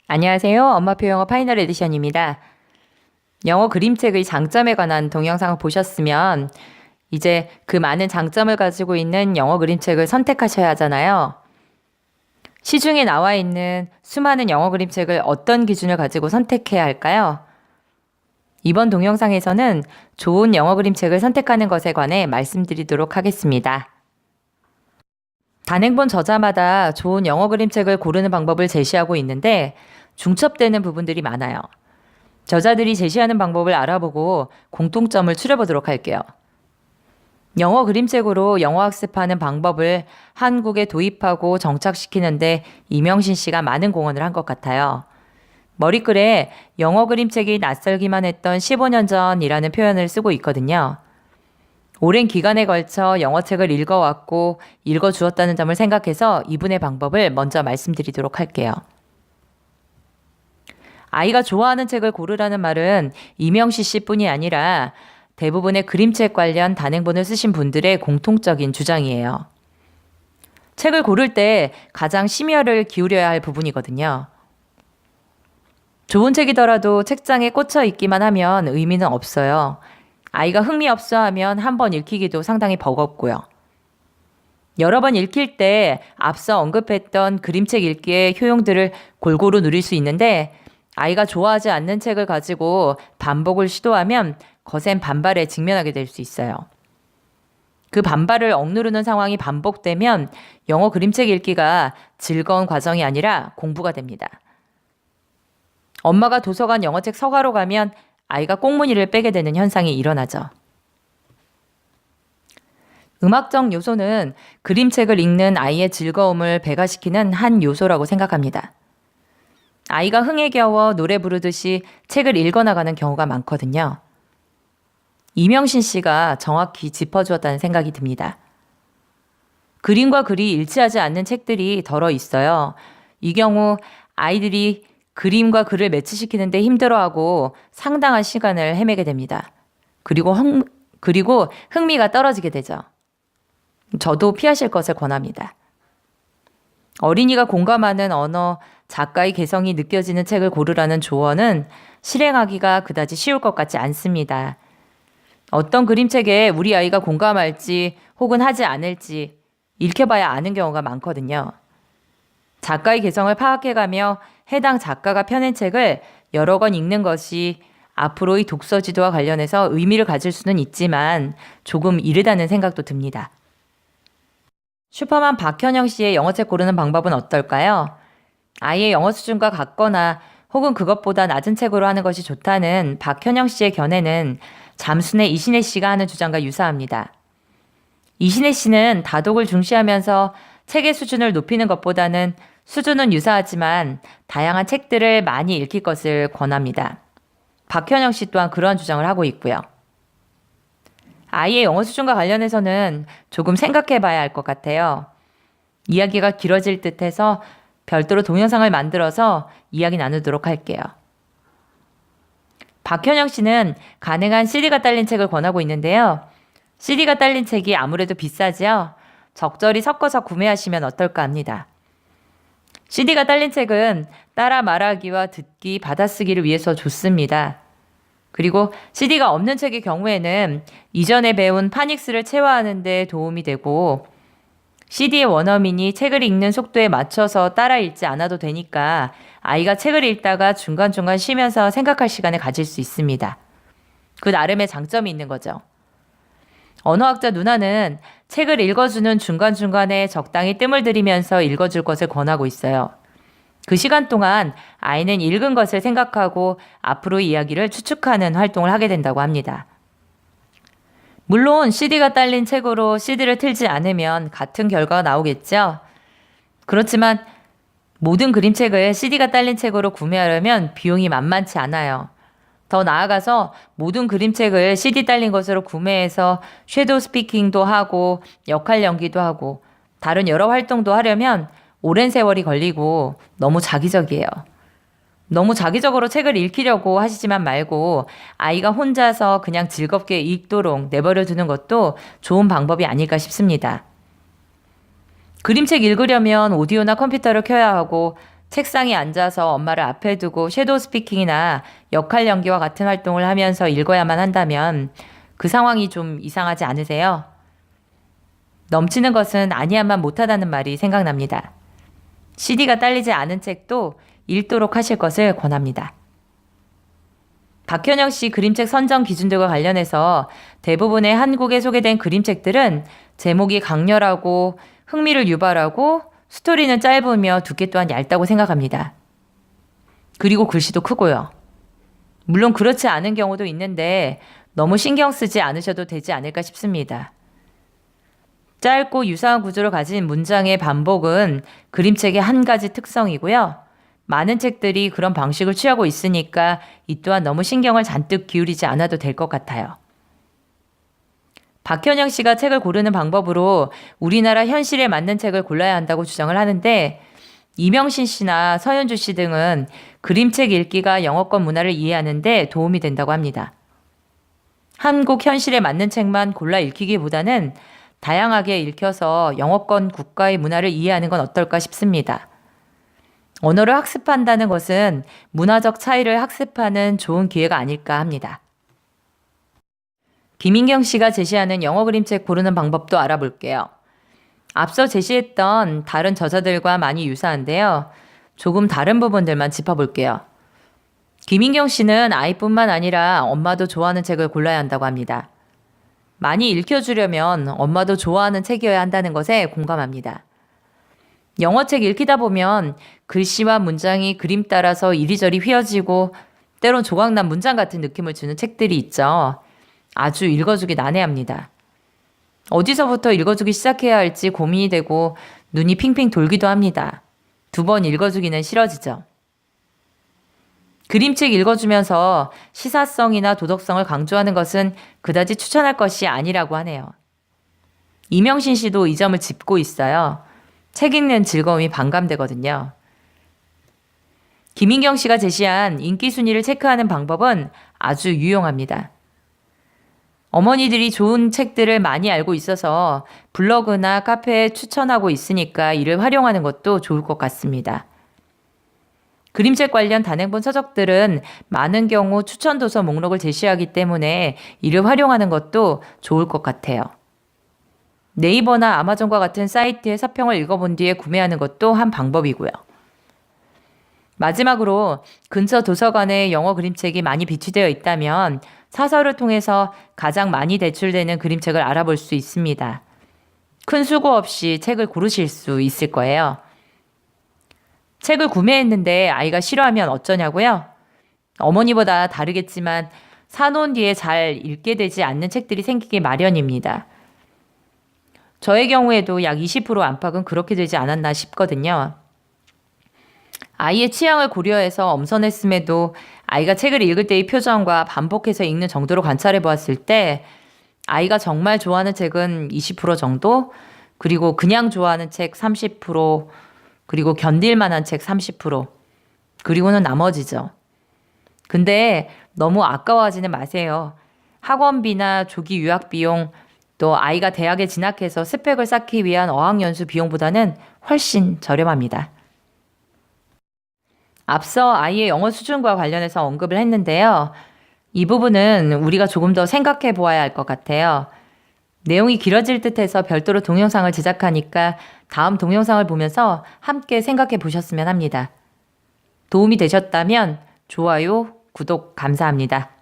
안녕하세요. 엄마표 영어 파이널 에디션입니다. 영어 그림책의 장점에 관한 동영상을 보셨으면 이제 그 많은 장점을 가지고 있는 영어 그림책을 선택하셔야 하잖아요. 시중에 나와 있는 수많은 영어 그림책을 어떤 기준을 가지고 선택해야 할까요? 이번 동영상에서는 좋은 영어 그림책을 선택하는 것에 관해 말씀드리도록 하겠습니다. 단행본 저자마다 좋은 영어 그림책을 고르는 방법을 제시하고 있는데 중첩되는 부분들이 많아요. 저자들이 제시하는 방법을 알아보고 공통점을 추려보도록 할게요. 영어 그림책으로 영어 학습하는 방법을 한국에 도입하고 정착시키는데 이명신 씨가 많은 공헌을 한 것 같아요. 머리글에 영어 그림책이 낯설기만 했던 15년 전이라는 표현을 쓰고 있거든요. 오랜 기간에 걸쳐 영어책을 읽어왔고 읽어주었다는 점을 생각해서 이분의 방법을 먼저 말씀드리도록 할게요. 아이가 좋아하는 책을 고르라는 말은 이명시 씨뿐이 아니라 대부분의 그림책 관련 단행본을 쓰신 분들의 공통적인 주장이에요. 책을 고를 때 가장 심혈을 기울여야 할 부분이거든요. 좋은 책이더라도 책장에 꽂혀 있기만 하면 의미는 없어요. 아이가 흥미없어 하면 한 번 읽히기도 상당히 버겁고요. 여러 번 읽힐 때 앞서 언급했던 그림책 읽기의 효용들을 골고루 누릴 수 있는데 아이가 좋아하지 않는 책을 가지고 반복을 시도하면 거센 반발에 직면하게 될 수 있어요. 그 반발을 억누르는 상황이 반복되면 영어 그림책 읽기가 즐거운 과정이 아니라 공부가 됩니다. 엄마가 도서관 영어책 서가로 가면 아이가 꽁무니를 빼게 되는 현상이 일어나죠. 음악적 요소는 그림책을 읽는 아이의 즐거움을 배가시키는 한 요소라고 생각합니다. 아이가 흥에 겨워 노래 부르듯이 책을 읽어나가는 경우가 많거든요. 이명신 씨가 정확히 짚어주었다는 생각이 듭니다. 그림과 글이 일치하지 않는 책들이 덜어 있어요. 이 경우 아이들이 그림과 글을 매치시키는데 힘들어하고 상당한 시간을 헤매게 됩니다. 그리고 흥미가 떨어지게 되죠. 저도 피하실 것을 권합니다. 어린이가 공감하는 언어, 작가의 개성이 느껴지는 책을 고르라는 조언은 실행하기가 그다지 쉬울 것 같지 않습니다. 어떤 그림책에 우리 아이가 공감할지 혹은 하지 않을지 읽혀봐야 아는 경우가 많거든요. 작가의 개성을 파악해가며 해당 작가가 펴낸 책을 여러 권 읽는 것이 앞으로의 독서 지도와 관련해서 의미를 가질 수는 있지만 조금 이르다는 생각도 듭니다. 슈퍼맨 박현영 씨의 영어책 고르는 방법은 어떨까요? 아이의 영어 수준과 같거나 혹은 그것보다 낮은 책으로 하는 것이 좋다는 박현영 씨의 견해는 잠순의 이신혜 씨가 하는 주장과 유사합니다. 이신혜 씨는 다독을 중시하면서 책의 수준을 높이는 것보다는 수준은 유사하지만 다양한 책들을 많이 읽힐 것을 권합니다. 박현영 씨 또한 그러한 주장을 하고 있고요. 아이의 영어 수준과 관련해서는 조금 생각해 봐야 할 것 같아요. 이야기가 길어질 듯해서 별도로 동영상을 만들어서 이야기 나누도록 할게요. 박현영 씨는 가능한 CD가 딸린 책을 권하고 있는데요. CD가 딸린 책이 아무래도 비싸지요. 적절히 섞어서 구매하시면 어떨까 합니다. CD가 딸린 책은 따라 말하기와 듣기, 받아쓰기를 위해서 좋습니다. 그리고 CD가 없는 책의 경우에는 이전에 배운 파닉스를 체화하는 데 도움이 되고 CD의 원어민이 책을 읽는 속도에 맞춰서 따라 읽지 않아도 되니까 아이가 책을 읽다가 중간중간 쉬면서 생각할 시간을 가질 수 있습니다. 그 나름의 장점이 있는 거죠. 언어학자 누나는 책을 읽어주는 중간중간에 적당히 뜸을 들이면서 읽어줄 것을 권하고 있어요. 그 시간 동안 아이는 읽은 것을 생각하고 앞으로 이야기를 추측하는 활동을 하게 된다고 합니다. 물론 CD가 딸린 책으로 CD를 틀지 않으면 같은 결과가 나오겠죠. 그렇지만 모든 그림책을 CD가 딸린 책으로 구매하려면 비용이 만만치 않아요. 더 나아가서 모든 그림책을 CD 딸린 것으로 구매해서 섀도우 스피킹도 하고 역할 연기도 하고 다른 여러 활동도 하려면 오랜 세월이 걸리고 너무 자기적이에요. 너무 자기적으로 책을 읽히려고 하시지만 말고 아이가 혼자서 그냥 즐겁게 읽도록 내버려 두는 것도 좋은 방법이 아닐까 싶습니다. 그림책 읽으려면 오디오나 컴퓨터를 켜야 하고 책상에 앉아서 엄마를 앞에 두고 섀도우 스피킹이나 역할 연기와 같은 활동을 하면서 읽어야만 한다면 그 상황이 좀 이상하지 않으세요? 넘치는 것은 아니야만 못하다는 말이 생각납니다. CD가 딸리지 않은 책도 읽도록 하실 것을 권합니다. 박현영 씨 그림책 선정 기준들과 관련해서 대부분의 한국에 소개된 그림책들은 제목이 강렬하고 흥미를 유발하고 스토리는 짧으며 두께 또한 얇다고 생각합니다. 그리고 글씨도 크고요. 물론 그렇지 않은 경우도 있는데 너무 신경 쓰지 않으셔도 되지 않을까 싶습니다. 짧고 유사한 구조를 가진 문장의 반복은 그림책의 한 가지 특성이고요. 많은 책들이 그런 방식을 취하고 있으니까 이 또한 너무 신경을 잔뜩 기울이지 않아도 될 것 같아요. 박현영 씨가 책을 고르는 방법으로 우리나라 현실에 맞는 책을 골라야 한다고 주장을 하는데 이명신 씨나 서현주 씨 등은 그림책 읽기가 영어권 문화를 이해하는 데 도움이 된다고 합니다. 한국 현실에 맞는 책만 골라 읽히기보다는 다양하게 읽혀서 영어권 국가의 문화를 이해하는 건 어떨까 싶습니다. 언어를 학습한다는 것은 문화적 차이를 학습하는 좋은 기회가 아닐까 합니다. 김인경 씨가 제시하는 영어 그림책 고르는 방법도 알아볼게요. 앞서 제시했던 다른 저자들과 많이 유사한데요. 조금 다른 부분들만 짚어볼게요. 김인경 씨는 아이뿐만 아니라 엄마도 좋아하는 책을 골라야 한다고 합니다. 많이 읽혀주려면 엄마도 좋아하는 책이어야 한다는 것에 공감합니다. 영어책 읽히다 보면 글씨와 문장이 그림 따라서 이리저리 휘어지고 때론 조각난 문장 같은 느낌을 주는 책들이 있죠. 아주 읽어주기 난해합니다. 어디서부터 읽어주기 시작해야 할지 고민이 되고 눈이 핑핑 돌기도 합니다. 2번 읽어주기는 싫어지죠. 그림책 읽어주면서 시사성이나 도덕성을 강조하는 것은 그다지 추천할 것이 아니라고 하네요. 이명신 씨도 이 점을 짚고 있어요. 책 읽는 즐거움이 반감되거든요. 김인경 씨가 제시한 인기 순위를 체크하는 방법은 아주 유용합니다. 어머니들이 좋은 책들을 많이 알고 있어서 블로그나 카페에 추천하고 있으니까 이를 활용하는 것도 좋을 것 같습니다. 그림책 관련 단행본 서적들은 많은 경우 추천 도서 목록을 제시하기 때문에 이를 활용하는 것도 좋을 것 같아요. 네이버나 아마존과 같은 사이트의 서평을 읽어본 뒤에 구매하는 것도 한 방법이고요. 마지막으로 근처 도서관에 영어 그림책이 많이 비치되어 있다면 사설을 통해서 가장 많이 대출되는 그림책을 알아볼 수 있습니다. 큰 수고 없이 책을 고르실 수 있을 거예요. 책을 구매했는데 아이가 싫어하면 어쩌냐고요? 어머니보다 다르겠지만 사놓은 뒤에 잘 읽게 되지 않는 책들이 생기기 마련입니다. 저의 경우에도 약 20% 안팎은 그렇게 되지 않았나 싶거든요. 아이의 취향을 고려해서 엄선했음에도 아이가 책을 읽을 때의 표정과 반복해서 읽는 정도로 관찰해 보았을 때 아이가 정말 좋아하는 책은 20% 정도, 그리고 그냥 좋아하는 책 30%, 그리고 견딜 만한 책 30%, 그리고는 나머지죠. 근데 너무 아까워하지는 마세요. 학원비나 조기 유학 비용, 또 아이가 대학에 진학해서 스펙을 쌓기 위한 어학연수 비용보다는 훨씬 저렴합니다. 앞서 아이의 영어 수준과 관련해서 언급을 했는데요. 이 부분은 우리가 조금 더 생각해 보아야 할 것 같아요. 내용이 길어질 듯해서 별도로 동영상을 제작하니까 다음 동영상을 보면서 함께 생각해 보셨으면 합니다. 도움이 되셨다면 좋아요, 구독 감사합니다.